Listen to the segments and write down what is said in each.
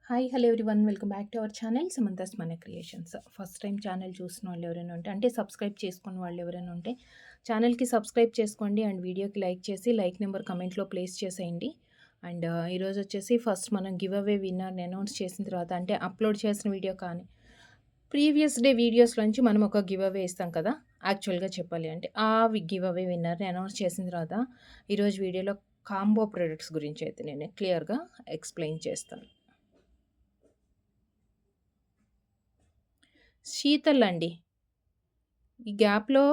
Hi hello everyone welcome back to our channel Samantha's మన creations. First time channel చూసిన వాళ్ళు ఎవరైనా ఉంటే అంటే సబ్స్క్రైబ్ చేసుకున్న వాళ్ళు ఎవరైనా ఉంటే ఛానల్కి సబ్స్క్రైబ్ చేసుకోండి అండ్ వీడియోకి లైక్ చేసి లైక్ నెంబర్ కమెంట్లో ప్లేస్ చేసేయండి. అండ్ ఈరోజు వచ్చేసి ఫస్ట్ మనం గివ్ అవే విన్నర్ని అనౌన్స్ చేసిన తర్వాత అంటే అప్లోడ్ చేసిన వీడియో కానీ ప్రీవియస్ డే వీడియోస్లోంచి మనం ఒక గివ్ అవే ఇస్తాం కదా. యాక్చువల్గా చెప్పాలి అంటే ఆ గివ్ అవే విన్నర్ని అనౌన్స్ చేసిన తర్వాత ఈరోజు వీడియోలో కాంబో ప్రొడక్ట్స్ గురించి అయితే నేను క్లియర్గా ఎక్స్ప్లెయిన్ చేస్తాను. శీతల్ అండి. ఈ గ్యాప్‌లో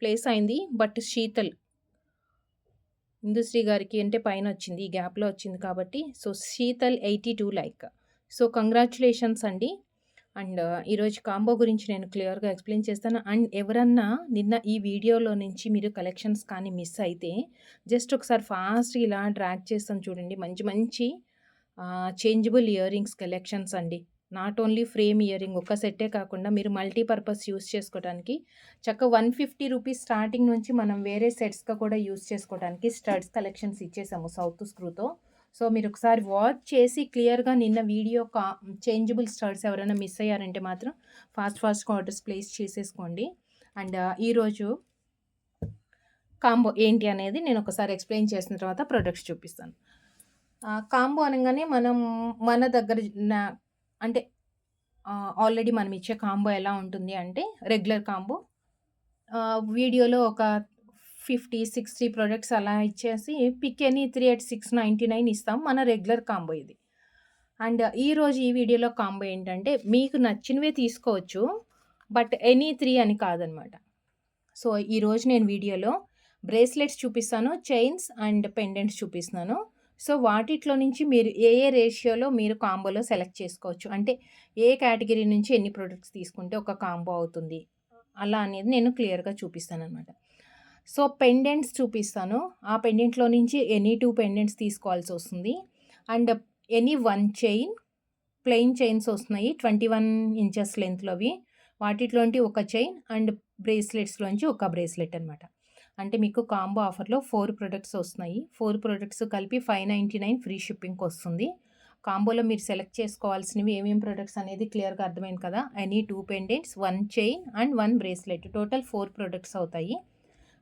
ప్లేస్ అయింది. బట్ శీతల్ ఇందుశ్రీ గారికి అంటే పైనొచ్చింది. ఈ గ్యాప్‌లో వచ్చింది కాబట్టి so, Sheetal 82 like. So, congratulations అండి. అండ్ ఈరోజు కాంబో గురించి నేను క్లియర్‌గా ఎక్స్‌ప్లెయిన్ చేస్తాను. అండ్ ఎవరన్నా నిన్న ఈ వీడియోలో నుంచి మీరు కలెక్షన్స్ కానీ మిస్ అయితే జస్ట్ ఒకసారి ఫాస్ట్‌గా ఇలా డ్రాగ్ చేస్తాను చూడండి. మంచి మంచి చేంజబుల్ ఇయర్ రింగ్స్ కలెక్షన్స్ అండి. Not only frame ear ring ఒక్క సెట్టే కాకుండా మీరు మల్టీపర్పస్ యూజ్ చేసుకోవడానికి చక్కగా 150 రూపీస్ స్టార్టింగ్ నుంచి మనం వేరే సెట్స్‌గా కూడా యూజ్ చేసుకోవడానికి స్టడ్స్ కలెక్షన్స్ ఇచ్చేసాము సౌత్ స్క్రూతో. సో, మీరు ఒకసారి వాచ్ చేసి క్లియర్‌గా నిన్న వీడియో చేంజబుల్ స్టడ్స్ ఎవరైనా మిస్ అయ్యారంటే మాత్రం ఫాస్ట్‌గా ఆర్డర్స్ ప్లేస్ చేసేసుకోండి. అండ్ ఈరోజు కాంబో ఏంటి అనేది నేను ఒకసారి ఎక్స్‌ప్లెయిన్ చేసిన తర్వాత ప్రొడక్ట్స్ చూపిస్తాను. కాంబో అనంగానే మనం మన దగ్గర అంటే ఆల్రెడీ మనం ఇచ్చే కాంబో ఎలా ఉంటుంది అంటే రెగ్యులర్ కాంబో వీడియోలో ఒక 50, 60 ప్రొడక్ట్స్ అలా ఇచ్చేసి పిక్ ఎనీ 3 at 699 ఇస్తాం. మన రెగ్యులర్ కాంబో ఇది. అండ్ ఈరోజు ఈ వీడియోలో కాంబో ఏంటంటే మీకు నచ్చినవే తీసుకోవచ్చు. బట్ ఎనీ 3 అని కాదనమాట. సో, ఈరోజు నేను వీడియోలో బ్రేస్లెట్స్ చూపిస్తాను. చైన్స్ అండ్ పెండెంట్స్ చూపిస్తున్నాను. సో, వాటిట్లో నుంచి మీరు ఏ రేషియోలో మీరు కాంబోలో సెలెక్ట్ చేసుకోవచ్చు. అంటే ఏ కేటగిరీ నుంచి ఎన్ని ప్రొడక్ట్స్ తీసుకుంటే ఒక కాంబో అవుతుంది. అలా అనేది నేను క్లియర్‌గా చూపిస్తాననమాట. సో, పెండెంట్స్ చూపిస్తాను. ఆ పెండెంట్‌లో నుంచి ఎనీ 2 పెండెంట్స్ తీసుకోవాల్సొస్తుంది. And any 1 chain plain chains వస్తున్నాయి. 21 ఇంచెస్ లెంగ్త్‌లోవి. వాటిలోంటి ఒక చైన్ అండ్ బ్రేస్లెట్స్‌లోంచి ఒక బ్రేస్లెట్ అనమాట. అంటే మీకు కాంబో ఆఫర్‌లో 4 ప్రొడక్ట్స్ వస్తున్నాయి. 4 ప్రొడక్ట్స్ కలిపి 599 ఫ్రీ షిప్పింగ్‌కొస్తుంది. కాంబోలో మీరు సెలెక్ట్ చేసుకోవాల్సినవి ఏమేం ప్రొడక్ట్స్ అనేది క్లియర్‌గా అర్థమైంది కదా. Any 2 pendants, 1 chain and 1 bracelet total 4 products అవుతాయి.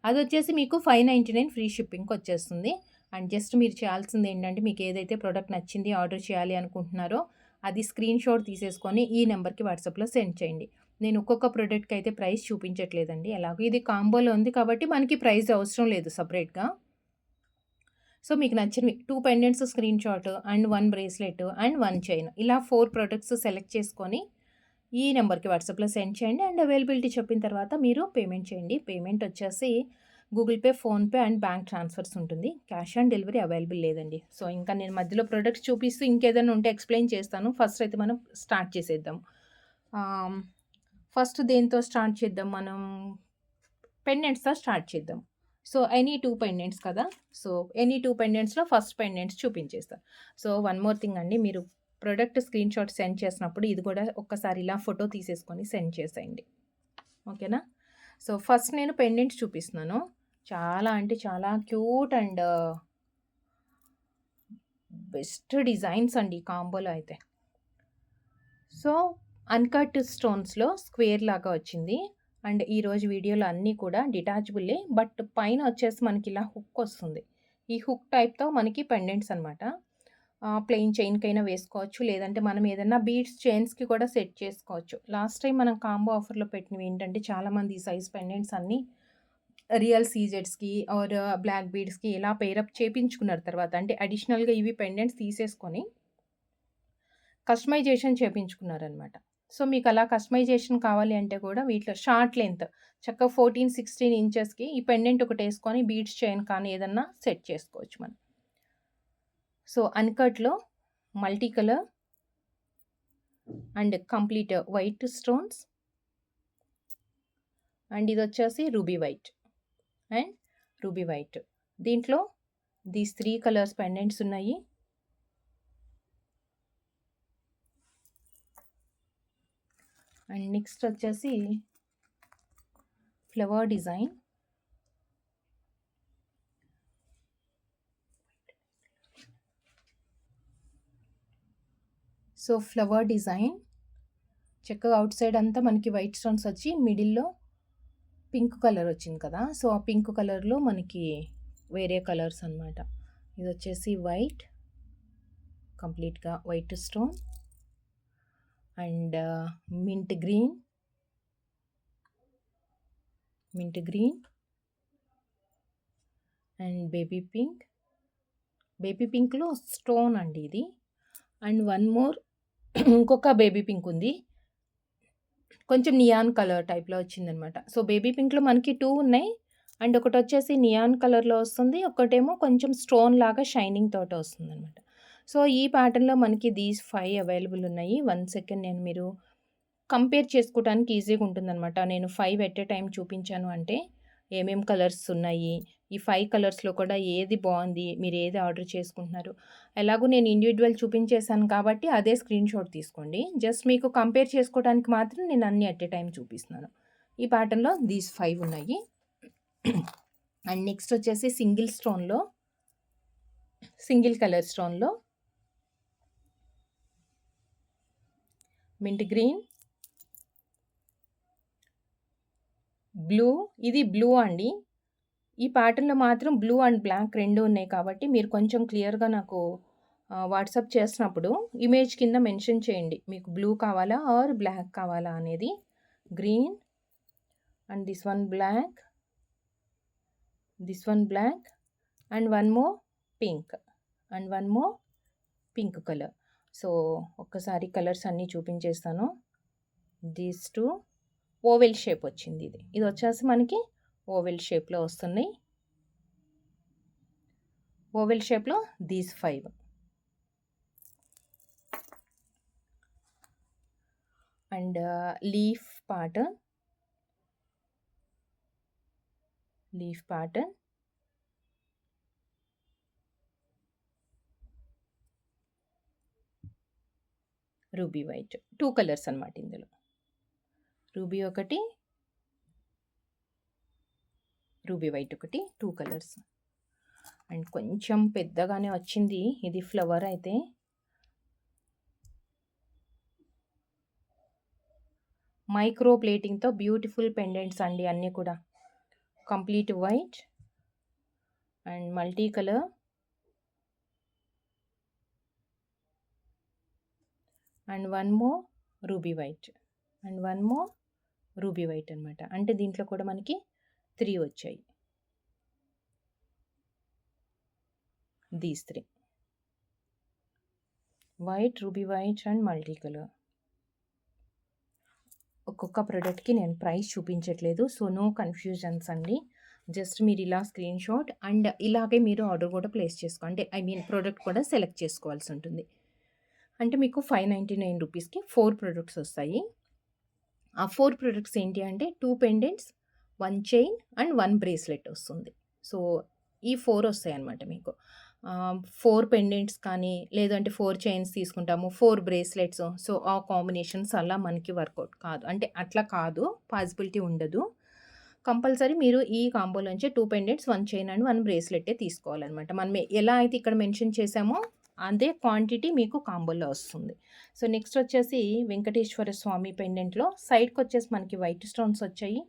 అదొచ్చేసి మీకు 599 ఫ్రీ షిప్పింగ్‌కొచ్చేస్తుంది. అండ్ జస్ట్ మీరు చేయాల్సింది ఏంటంటే మీకు ఏదైతే ప్రొడక్ట్ నచ్చింది ఆర్డర్ చేయాలి అనుకుంటున్నారో అది స్క్రీన్‌షాట్ తీసేసుకొని ఈ నెంబర్‌కి వాట్సాప్‌లో సెండ్ చేయండి. నేను ఒక్కొక్క ప్రొడక్ట్‌కి అయితే ప్రైస్ చూపించట్లేదండి. ఎలాగో ఇది కాంబోలో ఉంది కాబట్టి మనకి ప్రైస్ అవసరం లేదు సెపరేట్‌గా. సో, మీకు నచ్చినవి 2 pendants screenshot and 1 bracelet and 1 chain ఇలా 4 ప్రొడక్ట్స్ సెలెక్ట్ చేసుకొని ఈ నెంబర్‌కి వాట్సాప్‌లో సెండ్ చేయండి. అండ్ అవైలబిలిటీ చెప్పిన తర్వాత మీరు పేమెంట్ చేయండి. పేమెంట్ వచ్చేసి Google pay, PhonePe and bank transfers ఉంటుంది. క్యాష్ ఆన్ డెలివరీ అవైలబుల్ లేదండి. సో, ఇంకా నేను మధ్యలో ప్రొడక్ట్స్ చూపిస్తూ ఇంకేదైనా ఉంటే ఎక్స్‌ప్లెయిన్ చేస్తాను. ఫస్ట్ అయితే మనం స్టార్ట్ చేసేద్దాం. ఆహ్, ఫస్ట్ దేనితో స్టార్ట్ చేద్దాం మనం? పెండెంట్స్‌తో స్టార్ట్ చేద్దాం. సో, ఎనీ 2 పెండెంట్స్ కదా! సో, ఎనీ 2 పెండెంట్స్‌లో ఫస్ట్ పెండెంట్స్ చూపించేస్తా. సో, వన్ మోర్ థింగ్ అండి. మీరు ప్రొడక్ట్ స్క్రీన్‌షాట్ సెండ్ చేసినప్పుడు ఇది కూడా ఒక్కసారి ఇలా ఫోటో తీసేసుకొని సెండ్ చేసేయండి. ఓకేనా? సో, ఫస్ట్ నేను పెండెంట్స్ చూపిస్తున్నాను. చాలా అంటే చాలా క్యూట్ అండ్ బెస్ట్ డిజైన్స్ అండి ఈ కాంబోలో అయితే. సో, అన్‌కట్ స్టోన్స్‌లో స్క్వేర్ లాగా వచ్చింది. అండ్ ఈరోజు వీడియోలో అన్నీ కూడా డిటాచబులే. బట్ పైన వచ్చేసి మనకి ఇలా హుక్ వస్తుంది. ఈ హుక్ టైప్‌తో మనకి పెండెంట్స్ అనమాట. ప్లెయిన్ చైన్‌కైనా వేసుకోవచ్చు. లేదంటే మనం ఏదన్నా బీడ్స్ చైన్స్‌కి కూడా సెట్ చేసుకోవచ్చు. లాస్ట్ టైం మనం కాంబో ఆఫర్‌లో పెట్టినవి ఏంటంటే చాలామంది ఈ సైజ్ పెండెంట్స్ అన్నీ రియల్ సీజెడ్స్‌కి ఆర్ బ్లాక్ బీడ్స్‌కి ఇలా పేరప్ చేపించుకున్నారు తర్వాత. అంటే అడిషనల్‌గా ఇవి పెండెంట్స్ తీసేసుకొని కస్టమైజేషన్ చేపించుకున్నారనమాట. సో, మీకలా కస్టమైజేషన్ కావాలి అంటే కూడా వీటిలో షార్ట్ లెంత్ చక్కగా 14, 16 ఇంచెస్‌కి ఈ పెండెంట్ ఒకటేసుకొని బీడ్స్ చైన్ కానీ ఏదన్నా సెట్ చేసుకోవచ్చు మనం. సో, అన్‌కట్‌లో multi colour and complete white stones and ఇదొచ్చేసి ruby white and ruby white. దీంట్లో దీస్ 3 కలర్స్ పెండెంట్స్ ఉన్నాయి. అండ్ నెక్స్ట్ వచ్చేసి flower design. So flower design చక్కగా అవుట్ సైడ్ అంతా మనకి వైట్ స్టోన్స్ వచ్చి మిడిల్లో పింక్ కలర్ వచ్చింది కదా. సో ఆ పింక్ కలర్లో మనకి వేరే కలర్స్ అనమాట. ఇది వచ్చేసి వైట్, కంప్లీట్గా white stone and mint green and baby పింక్లో స్టోన్ అండి ఇది. అండ్ వన్ మోర్ ఇంకొక బేబీ పింక్ ఉంది, కొంచెం నియాన్ కలర్ టైప్లో వచ్చిందనమాట. సో బేబీ పింక్లో మనకి 2 ఉన్నాయి అండ్ ఒకటి వచ్చేసి నియాన్ కలర్లో వస్తుంది, ఒకటేమో కొంచెం స్టోన్ లాగా షైనింగ్ తోటి వస్తుంది అనమాట. సో ఈ ప్యాటర్న్లో మనకి దీస్ 5 అవైలబుల్ ఉన్నాయి. 1 సెకండ్, నేను మీరు కంపేర్ చేసుకోవడానికి ఈజీగా ఉంటుందన్నమాట. నేను 5 ఎట్ ఎ టైం చూపించాను అంటే ఏమేం కలర్స్ ఉన్నాయి, ఈ 5 కలర్స్లో కూడా ఏది బాగుంది, మీరు ఏది ఆర్డర్ చేసుకుంటున్నారు. ఎలాగో నేను ఇండివిజువల్ చూపించేశాను కాబట్టి అదే స్క్రీన్ షాట్ తీసుకోండి. జస్ట్ మీకు కంపేర్ చేసుకోవడానికి మాత్రం నేను అన్ని ఎట్ ఎ టైం చూపిస్తున్నాను. ఈ ప్యాటర్న్లో దీస్ 5 ఉన్నాయి. అండ్ నెక్స్ట్ వచ్చేసి సింగిల్ కలర్ స్టోన్లో మింట్ గ్రీన్, బ్లూ, ఇది బ్లూ అండి. ఈ ప్యాటర్న్లో మాత్రం బ్లూ అండ్ బ్లాక్ 2 ఉన్నాయి కాబట్టి మీరు కొంచెం క్లియర్గా నాకు వాట్సాప్ చేసినప్పుడు ఇమేజ్ కింద మెన్షన్ చేయండి మీకు బ్లూ కావాలా ఆర్ బ్లాక్ కావాలా అనేది. Green and this one black and one more pink colour. So ఒక్కసారి కలర్స్ అన్నీ చూపించేస్తాను. దీస్ 2 ఓవెల్ షేప్ వచ్చింది. ఇది వచ్చేసి మనకి ఓవెల్ షేప్లో వస్తున్నాయి. ఓవెల్ షేప్లో these 5 and leaf pattern ruby white, 2 colours అనమాట ఇందులో. రూబీ ఒకటి, రూబీ వైట్ ఒకటి, 2 కలర్స్. అండ్ కొంచెం పెద్దగానే వచ్చింది ఇది ఫ్లవర్ అయితే. మైక్రో ప్లేటింగ్తో బ్యూటిఫుల్ పెండెంట్స్ అండి అన్నీ కూడా. Complete white and multi colour and one more ruby white అనమాట. అంటే దీంట్లో కూడా మనకి 3 వచ్చాయి. These 3 white, ruby white and multi colour. ఒక్కొక్క ప్రోడక్ట్కి నేను ప్రైస్ చూపించట్లేదు, సో నో కన్ఫ్యూజన్స్ అండి. జస్ట్ మీరు ఇలా స్క్రీన్ షాట్ అండ్ ఇలాగే మీరు ఆర్డర్ కూడా ప్లేస్ చేసుకోండి. ప్రోడక్ట్ కూడా సెలెక్ట్ చేసుకోవాల్సి ఉంటుంది. అంటే మీకు 599 రూపీస్కి 4 ప్రొడక్ట్స్ వస్తాయి. ఆ 4 ప్రొడక్ట్స్ ఏంటి అంటే 2 పెండెంట్స్, 1 చైన్ అండ్ 1 బ్రేస్లెట్ వస్తుంది. సో ఈ 4 వస్తాయి అన్నమాట మీకు. 4 పెండెంట్స్ కానీ లేదంటే 4 చైన్స్ తీసుకుంటాము, 4 బ్రేస్లెట్స్. సో ఆ కాంబినేషన్స్ అలా మనకి వర్కౌట్ కాదు, అంటే అట్లా కాదు, పాసిబిలిటీ ఉండదు. కంపల్సరీ మీరు ఈ కాంబోలోంచి 2 పెండెంట్స్, 1 చైన్ అండ్ 1 బ్రేస్లెట్టే తీసుకోవాలన్నమాట. మనం ఎలా అయితే ఇక్కడ మెన్షన్ చేసామో అదే క్వాంటిటీ మీకు కాంబోలో వస్తుంది. సో నెక్స్ట్ వచ్చేసి వెంకటేశ్వర స్వామి పెండెంట్లో సైడ్కి వచ్చేసి మనకి వైట్ స్టోన్స్ వచ్చాయి,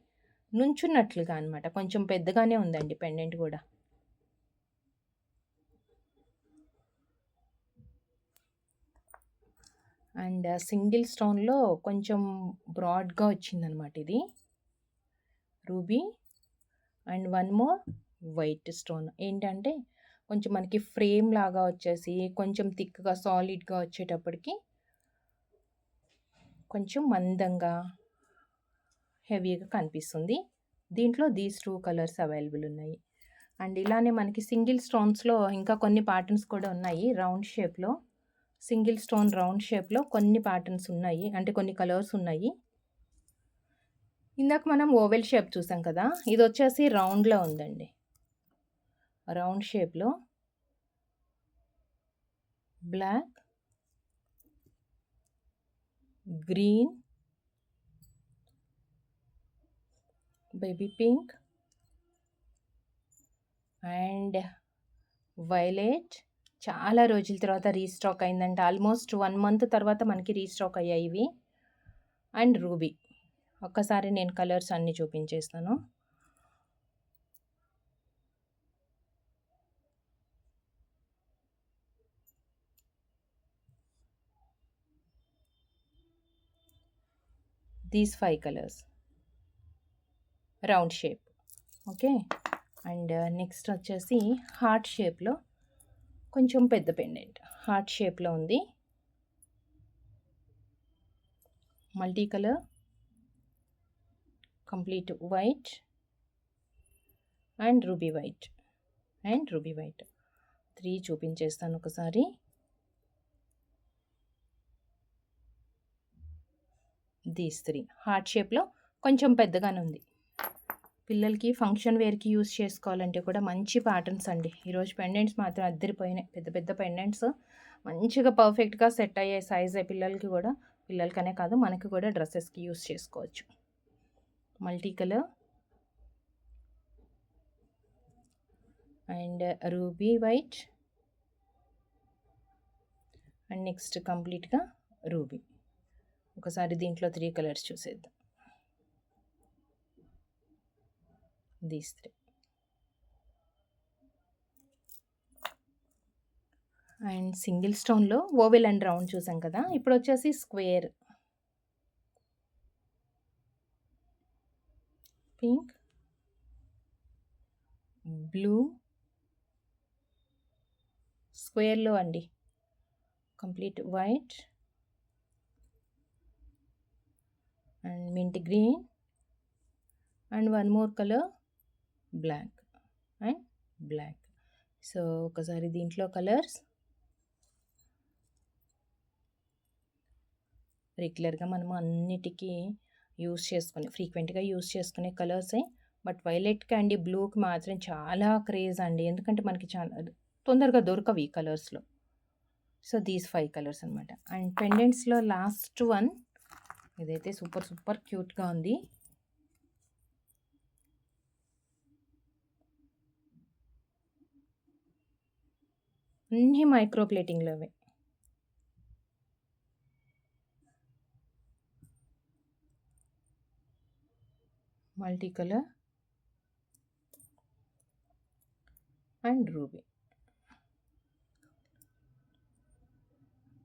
నుంచున్నట్లుగా అనమాట. కొంచెం పెద్దగానే ఉందండి పెండెంట్ కూడా. అండ్ సింగిల్ స్టోన్లో కొంచెం బ్రాడ్గా వచ్చిందనమాట ఇది. Ruby and one more white stone. ఏంటంటే కొంచెం మనకి ఫ్రేమ్ లాగా వచ్చేసి కొంచెం థిక్గా సాలిడ్గా వచ్చేటప్పటికి కొంచెం మందంగా హెవీగా కనిపిస్తుంది. దీంట్లో దీస్ 2 కలర్స్ అవైలబుల్ ఉన్నాయి. అండ్ ఇలానే మనకి సింగిల్ స్టోన్స్లో ఇంకా కొన్ని ప్యాటర్న్స్ కూడా ఉన్నాయి. రౌండ్ షేప్లో సింగిల్ స్టోన్ రౌండ్ షేప్లో కొన్ని ప్యాటర్న్స్ ఉన్నాయి, అంటే కొన్ని కలర్స్ ఉన్నాయి. ఇందాక మనం ఓవెల్ షేప్ చూసాం కదా, ఇది వచ్చేసి రౌండ్లో ఉందండి. రౌండ్ షేప్లో black, green, baby pink and violet, చాలా రోజుల తర్వాత రీస్టాక్ అయిందంట. ఆల్మోస్ట్ 1 మంత్ తర్వాత మనకి రీస్టాక్ అయ్యాయి ఇవి. And ruby. ఒక్కసారి నేను కలర్స్ అన్నీ చూపించేస్తాను. These 5 colours. Round shape. Okay. And next వచ్చేసి హార్ట్ షేప్‌లో కొంచెం పెద్ద పెండెంట్. హార్ట్ షేప్‌లో ఉంది. Multi colour. Complete white. And ruby white. 3 చూపించేస్తాను ఒకసారి. దీస్ 3 హార్ట్ షేప్‌లో కొంచెం పెద్దగానే ఉంది. పిల్లలకి ఫంక్షన్ వేర్‌కి యూజ్ చేసుకోవాలంటే కూడా మంచి ప్యాటర్న్స్ అండి. ఈరోజు పెండెంట్స్ మాత్రం అద్దరిపోయినాయి. పెద్ద పెద్ద పెండెంట్స్ మంచిగా పర్ఫెక్ట్‌గా సెట్ అయ్యే సైజే పిల్లలకి కూడా. పిల్లలకనే కాదు మనకి కూడా డ్రెస్సెస్‌కి యూజ్ చేసుకోవచ్చు. Multi colour. And ruby white. And next కంప్లీట్‌గా రూబీ. ఒకసారి దీంట్లో 3 కలర్స్ చూసేద్దాం. దీస్ 3. అండ్ సింగిల్ స్టోన్‌లో ఓవెల్ అండ్ రౌండ్ చూసాం కదా! ఇప్పుడు వచ్చేసి స్క్వేర్. పింక్. బ్లూ. స్క్వేర్‌లో అండి. Complete white. And mint green. And one more colour black. And black. So ఒకసారి దీంట్లో కలర్స్. రెగ్యులర్‌గా మనం అన్నిటికీ ఫ్రీక్వెంట్‌గా యూజ్ చేసుకునే కలర్సే. బట్ వైలెట్ అండ్ బ్లూకి మాత్రం చాలా క్రేజ్ అండి. ఎందుకంటే మనకి చాలా తొందరగా దొరకవు ఈ కలర్స్‌లో. సో దీస్ 5 కలర్స్ అనమాట. అండ్ పెండెంట్స్‌లో లాస్ట్ వన్ ఇదైతే సూపర్ క్యూట్‌గా ఉంది. అన్నీ మైక్రో ప్లేటింగ్‌లోవే. Multi colour. And ruby.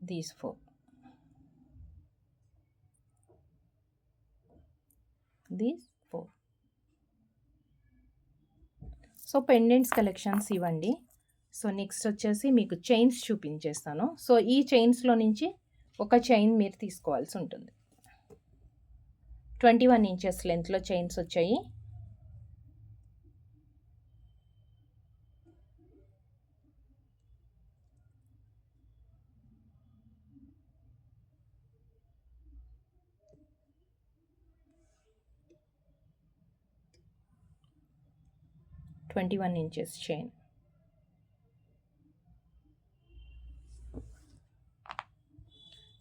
These 4. These 4. So pendants collections ఇవ్వండి. సో నెక్స్ట్ వచ్చేసి మీకు చైన్స్ చూపించేస్తాను. సో ఈ చైన్స్‌లో నుంచి ఒక చైన్ మీరు తీసుకోవాల్సి ఉంటుంది. 21 ఇంచెస్ లెంత్‌లో చైన్స్ వచ్చాయి. Inches chain.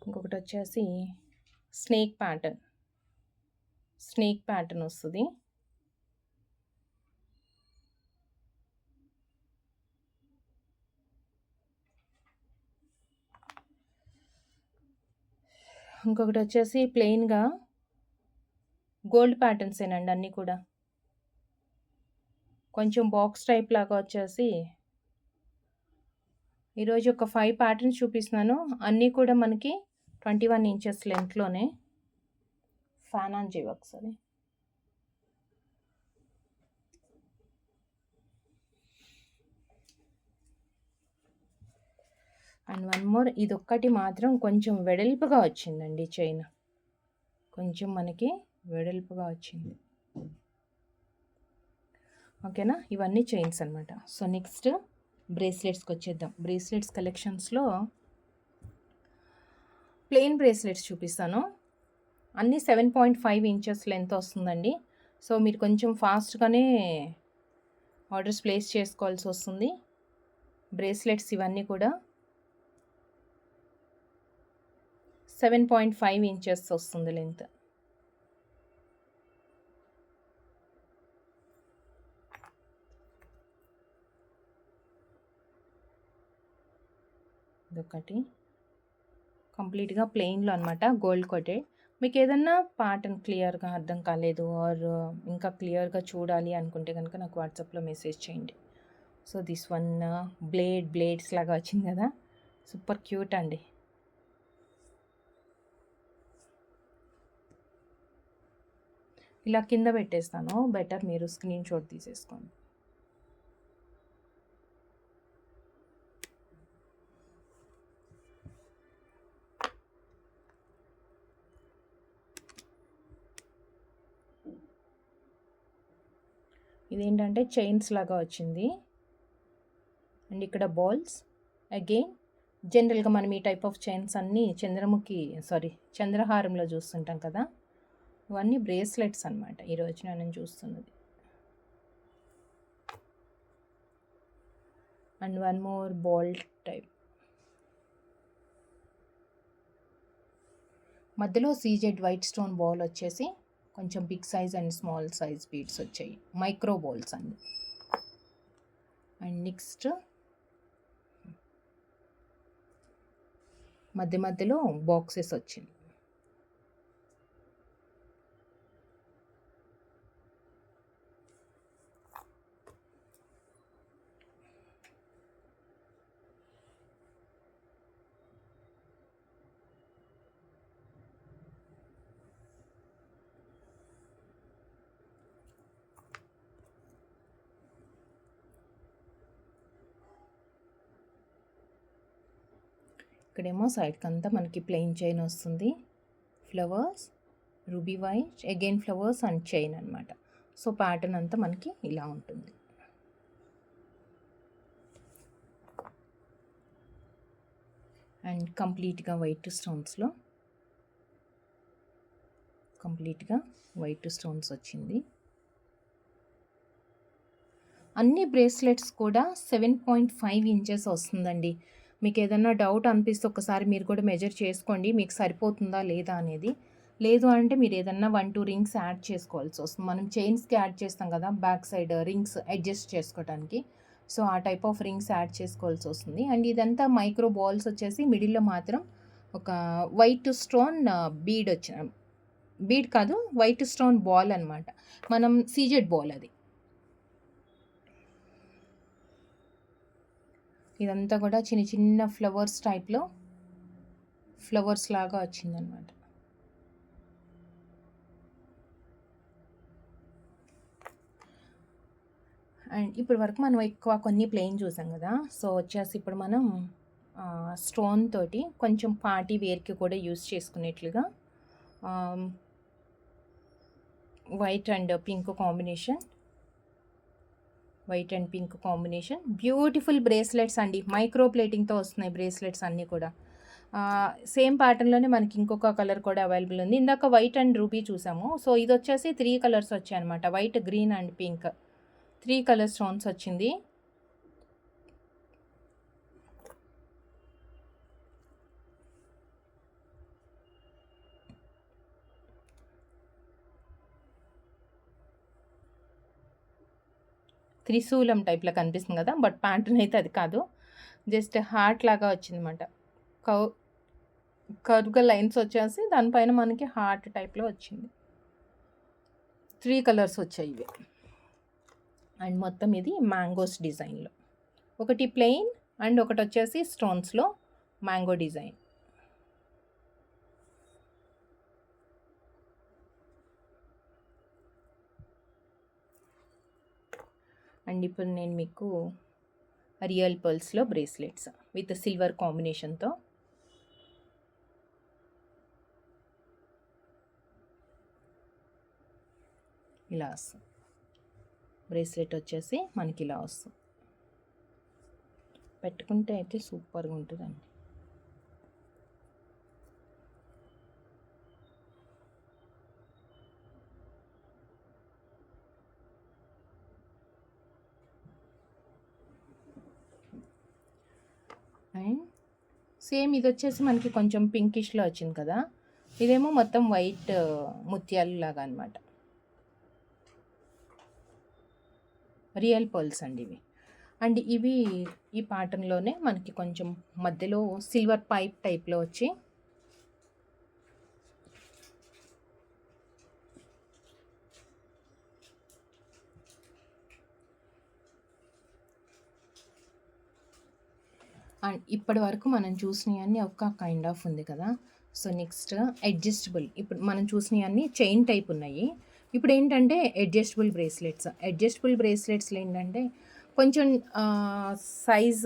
ఇంకొకటి వచ్చేసి స్నేక్ ప్యాటర్న్ వస్తుంది. ఇంకొకటి వచ్చేసి ప్లెయిన్‌గా గోల్డ్ ప్యాటర్న్సేనండి అన్నీ కూడా. కొంచెం బాక్స్ టైప్ లాగా వచ్చేసి ఈరోజు ఒక 5 ప్యాటర్న్స్ చూపిస్తున్నాను. అన్నీ కూడా మనకి 21 ఇంచెస్ లెంత్‌లోనే. ఫ్యాన్ ఆన్ చేయవు ఒకసారి. అండ్ వన్ మోర్ ఇదొక్కటి మాత్రం కొంచెం వెడల్పుగా వచ్చిందండి చైన్. కొంచెం మనకి వెడల్పుగా వచ్చింది. ఓకేనా? ఇవన్నీ చైన్స్ అనమాట. సో నెక్స్ట్ బ్రేస్లెట్స్కి వచ్చేద్దాం. బ్రేస్లెట్స్ కలెక్షన్స్లో ప్లెయిన్ బ్రేస్లెట్స్ చూపిస్తాను. అన్నీ 7.5 ఇంచెస్ లెంత్ వస్తుందండి. సో మీరు కొంచెం ఫాస్ట్గానే ఆర్డర్స్ ప్లేస్ చేసుకోవాల్సి వస్తుంది. బ్రేస్లెట్స్ ఇవన్నీ కూడా 7.5 ఇంచెస్ వస్తుంది లెంత్. ఇదొకటి కంప్లీట్గా ప్లెయిన్లో అనమాట, గోల్డ్ కోటెడ్. మీకు ఏదన్నా ప్యాటర్న్ క్లియర్గా అర్థం కాలేదు ఆర్ ఇంకా క్లియర్గా చూడాలి అనుకుంటే కనుక నాకు వాట్సాప్లో మెసేజ్ చేయండి. సో దిస్ వన్ బ్లేడ్స్ లాగా వచ్చింది కదా, సూపర్ క్యూట్ అండి. ఇలా కింద పెట్టేస్తాను, బెటర్ మీరు స్క్రీన్ షాట్ తీసేసుకోండి. ఇదేంటంటే చైన్స్ లాగా వచ్చింది అండ్ ఇక్కడ బాల్స్. అగైన్ జనరల్గా మనం ఈ టైప్ ఆఫ్ చైన్స్ అన్నీ చంద్రహారంలో చూస్తుంటాం కదా, ఇవన్నీ బ్రేస్లెట్స్ అనమాట ఈరోజు నేను చూస్తున్నది. And one more ball type, మధ్యలో సీజెడ్ వైట్ స్టోన్ బాల్ వచ్చేసి కొంచెం big size and small size beads వచ్చాయి, మైక్రో బాల్స్ అండి. అండ్ నెక్స్ట్ మధ్యలో బాక్సెస్ వచ్చింది. ఇక్కడేమో సైడ్కి అంతా మనకి ప్లెయిన్ చైన్ వస్తుంది, flowers, ruby white, again flowers and chain అనమాట. సో ప్యాటర్న్ అంతా మనకి ఇలా ఉంటుంది. అండ్ కంప్లీట్గా వైట్ స్టోన్స్ వచ్చింది. అన్ని బ్రేస్లెట్స్ కూడా 7.5 ఇంచెస్ వస్తుందండి. మీకు ఏదైనా డౌట్ అనిపిస్తే ఒకసారి మీరు కూడా మెజర్ చేసుకోండి, మీకు సరిపోతుందా లేదా అనేది. లేదు అంటే మీరు ఏదన్నా 1-2 రింగ్స్ యాడ్ చేసుకోవాల్సి వస్తుంది. మనం చైన్స్కి యాడ్ చేస్తాం కదా బ్యాక్ సైడ్ రింగ్స్ అడ్జస్ట్ చేసుకోవడానికి, సో ఆ టైప్ ఆఫ్ రింగ్స్ యాడ్ చేసుకోవాల్సి వస్తుంది. అండ్ ఇదంతా మైక్రో బాల్స్ వచ్చేసి మిడిల్లో మాత్రం ఒక వైట్ స్టోన్ బీడ్ కాదు, వైట్ స్టోన్ బాల్ అనమాట, మనం సీజెడ్ బాల్ అది. ఇదంతా కూడా చిన్న చిన్న ఫ్లవర్స్ టైప్లో ఫ్లవర్స్ లాగా వచ్చిందనమాట. అండ్ ఇప్పటి వరకు మనం ఎక్కువ కొన్ని ప్లెయిన్ చూసాం కదా, సో వచ్చేసి ఇప్పుడు మనం స్టోన్ తోటి కొంచెం పార్టీ వేర్కి కూడా యూస్ చేసుకునేట్లుగా white and pink combination beautiful bracelets అండి. మైక్రో ప్లేటింగ్తో వస్తున్నాయి బ్రేస్లెట్స్ అన్నీ కూడా. సేమ్ ప్యాటర్న్లోనే మనకి ఇంకొక కలర్ కూడా అవైలబుల్ ఉంది. ఇందాక వైట్ అండ్ రూబీ చూసాము, సో ఇది వచ్చేసి 3 కలర్స్ వచ్చాయి అనమాట, white, green and pink, 3 colour stones వచ్చింది. త్రిశూలం టైప్లో కనిపిస్తుంది కదా, బట్ ప్యాటర్న్ అయితే అది కాదు, జస్ట్ హార్ట్ లాగా వచ్చిందన్నమాట. కర్వ్గా లైన్స్ వచ్చేసి దానిపైన మనకి హార్ట్ టైప్లో వచ్చింది. 3 కలర్స్ వచ్చాయి ఇవి. అండ్ మొత్తం ఇది మ్యాంగోస్ డిజైన్లో, ఒకటి ప్లెయిన్ అండ్ ఒకటి వచ్చేసి స్టోన్స్లో మ్యాంగో డిజైన్. అండ్ ఇప్పుడు నేను మీకు రియల్ పర్ల్స్లో బ్రేస్లెట్స్ విత్ సిల్వర్ కాంబినేషన్తో ఇలా వస్తుంది. బ్రేస్లెట్ వచ్చేసి మనకి ఇలా వస్తుంది, పెట్టుకుంటే అయితే సూపర్గా ఉంటుందండి. అండ్ సేమ్ ఇది వచ్చేసి మనకి కొంచెం పింకిష్లో వచ్చింది కదా, ఇదేమో మొత్తం వైట్ ముత్యాలు లాగా అనమాట. రియల్ పర్ల్స్ అండి ఇవి. అండ్ ఇవి ఈ ప్యాటర్న్లోనే మనకి కొంచెం మధ్యలో సిల్వర్ పైప్ టైప్లో వచ్చి అండ్ ఇప్పటి వరకు మనం చూసినవన్నీ ఒక కైండ్ ఆఫ్ ఉంది కదా. So next adjustable. ఇప్పుడు మనం చూసినవన్నీ చైన్ టైప్ ఉన్నాయి. ఇప్పుడు ఏంటంటే అడ్జస్టబుల్ బ్రేస్లెట్స్. అడ్జస్టబుల్ బ్రేస్లెట్స్లో ఏంటంటే కొంచెం సైజ్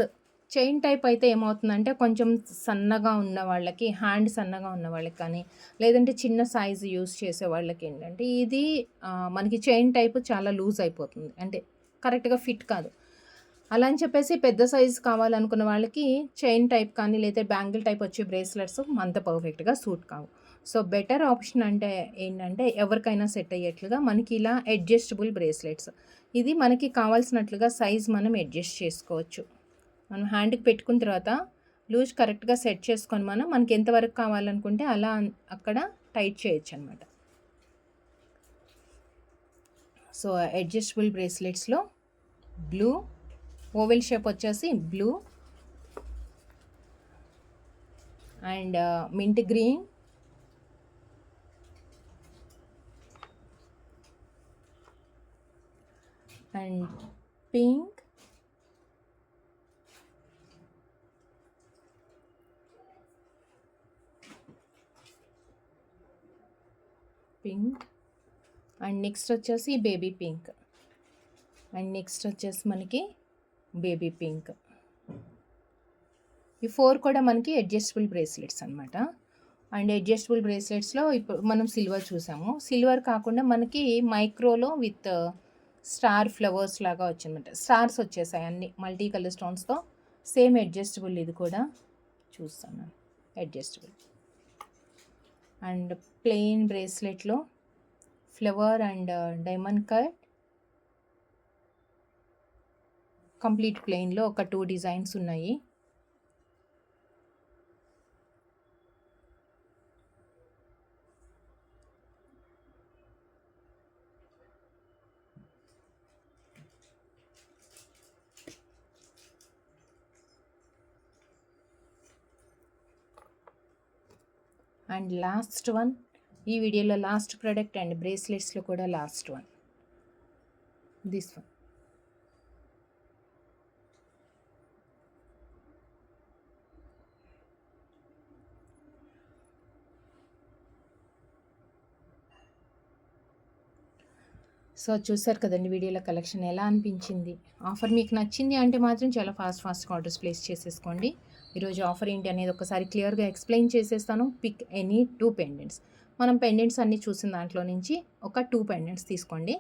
చైన్ టైప్ అయితే ఏమవుతుందంటే కొంచెం సన్నగా ఉన్న వాళ్ళకి, హ్యాండ్ సన్నగా ఉన్న వాళ్ళకి కానీ, లేదంటే చిన్న సైజు యూస్ చేసే వాళ్ళకి ఏంటంటే ఇది మనకి చైన్ టైప్ చాలా లూజ్ అయిపోతుంది, అంటే కరెక్ట్గా ఫిట్ కాదు. అలా అని చెప్పేసి పెద్ద సైజు కావాలనుకున్న వాళ్ళకి చైన్ టైప్ కానీ లేదా బ్యాంగిల్ టైప్ వచ్చే బ్రేస్లెట్స్ అంత పర్ఫెక్ట్గా సూట్ కావు. సో బెటర్ ఆప్షన్ అంటే ఏంటంటే ఎవరికైనా సెట్ అయ్యేట్లుగా మనకి ఇలా అడ్జస్టబుల్ బ్రేస్లెట్స్. ఇది మనకి కావాల్సినట్లుగా సైజ్ మనం అడ్జస్ట్ చేసుకోవచ్చు. మనం హ్యాండ్కి పెట్టుకున్న తర్వాత లూజ్ కరెక్ట్గా సెట్ చేసుకొని మనకి ఎంతవరకు కావాలనుకుంటే అలా అక్కడ టైట్ చేయొచ్చు అనమాట. సో అడ్జస్టబుల్ బ్రేస్లెట్స్లో బ్లూ ఓవెల్ షేప్ వచ్చేసి blue and mint green and pink and next వచ్చేసి బేబీ పింక్ అండ్ నెక్స్ట్ వచ్చేసి మనకి బేబీ పింక్. ఈ 4 కూడా మనకి అడ్జస్టబుల్ బ్రేస్లెట్స్ అనమాట. అండ్ అడ్జస్టబుల్ బ్రేస్లెట్స్లో ఇప్పుడు మనం సిల్వర్ చూసాము. సిల్వర్ కాకుండా మనకి మైక్రోలో విత్ స్టార్ ఫ్లవర్స్ లాగా వచ్చిందన్నమాట. స్టార్స్ వచ్చేసాయి అన్ని మల్టీ కలర్ స్టోన్స్తో. సేమ్ అడ్జస్టబుల్ ఇది కూడా చూస్తాను, అడ్జస్టబుల్. అండ్ ప్లెయిన్ బ్రేస్లెట్లో flower and diamond cut, complete ప్లెయిన్లో ఒక 2 డిజైన్స్ ఉన్నాయి. అండ్ లాస్ట్ వన్, ఈ వీడియోలో లాస్ట్ ప్రోడక్ట్ అండ్ బ్రేస్లెట్స్లో కూడా last one, this one. So చూసారు కదండి వీడియోలో కలెక్షన్ ఎలా అనిపించింది. ఆఫర్ మీకు నచ్చింది అంటే మాత్రం చాలా ఫాస్ట్గా ఆర్డర్స్ ప్లేస్ చేసేసుకోండి. ఈరోజు ఆఫర్ ఏంటి అనేది ఒకసారి క్లియర్గా ఎక్స్ప్లెయిన్ చేసేస్తాను. Pick any 2 pendants. మనం పెండెంట్స్ అన్నీ చూసిన దాంట్లో నుంచి ఒక 2 పెండెంట్స్ తీసుకోండి.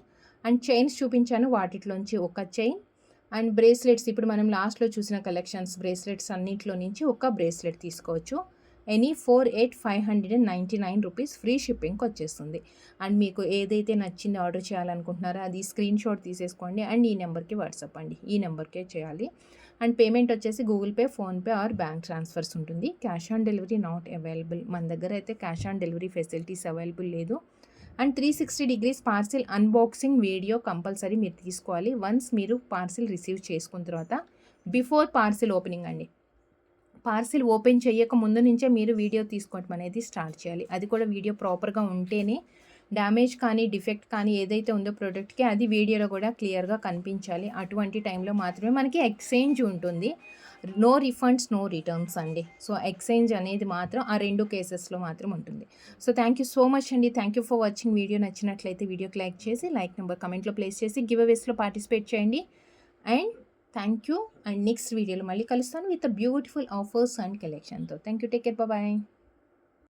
అండ్ చైన్స్ చూపించాను, వాటిలోంచి ఒక చైన్. అండ్ బ్రేస్లెట్స్ ఇప్పుడు మనం లాస్ట్లో చూసిన కలెక్షన్స్ బ్రేస్లెట్స్ అన్నింటిలో నుంచి ఒక బ్రేస్లెట్ తీసుకోవచ్చు. ఎనీ 4 8 599 రూపీస్ ఫ్రీ షిప్పింగ్కి వచ్చేస్తుంది. అండ్ మీకు ఏదైతే నచ్చిందో ఆర్డర్ చేయాలనుకుంటున్నారో అది స్క్రీన్ షాట్ తీసేసుకోండి అండ్ ఈ నెంబర్కి వాట్సాప్ అండి, ఈ నెంబర్కే చేయాలి. అండ్ పేమెంట్ వచ్చేసి Google pay, PhonePe or bank transfers ఉంటుంది. Cash on delivery not available. మన దగ్గర అయితే cash on delivery facilities available లేదు. And 360 degrees parcel unboxing video compulsory మీరు తీసుకోవాలి. వన్స్ మీరు పార్సిల్ రిసీవ్ చేసుకున్న తర్వాత బిఫోర్ పార్సిల్ ఓపెనింగ్ అండి, పార్సిల్ ఓపెన్ చేయక ముందు నుంచే మీరు వీడియో తీసుకోవడం అనేది స్టార్ట్ చేయాలి. అది కూడా వీడియో ప్రాపర్గా ఉంటేనే డ్యామేజ్ కానీ డిఫెక్ట్ కానీ ఏదైతే ఉందో ప్రోడక్ట్కి అది వీడియోలో కూడా క్లియర్గా కనిపించాలి. అటువంటి టైంలో మాత్రమే మనకి ఎక్స్చేంజ్ ఉంటుంది. నో రిఫండ్స్, నో రిటర్న్స్ అండి. సో ఎక్స్చేంజ్ అనేది మాత్రం ఆ 2 కేసెస్లో మాత్రం ఉంటుంది. So thank you so much అండి. Thank you for watching. Video నచ్చినట్లయితే వీడియోకి లైక్ చేసి లైక్ నెంబర్ కమెంట్లో ప్లేస్ చేసి గివ్ అవేస్లో పార్టిసిపేట్ చేయండి. And thank you. And next వీడియోలో మళ్ళీ కలుస్తాను విత్ బ్యూటిఫుల్ ఆఫర్స్ అండ్ కలెక్షన్తో. Thank you. Take care. Bye.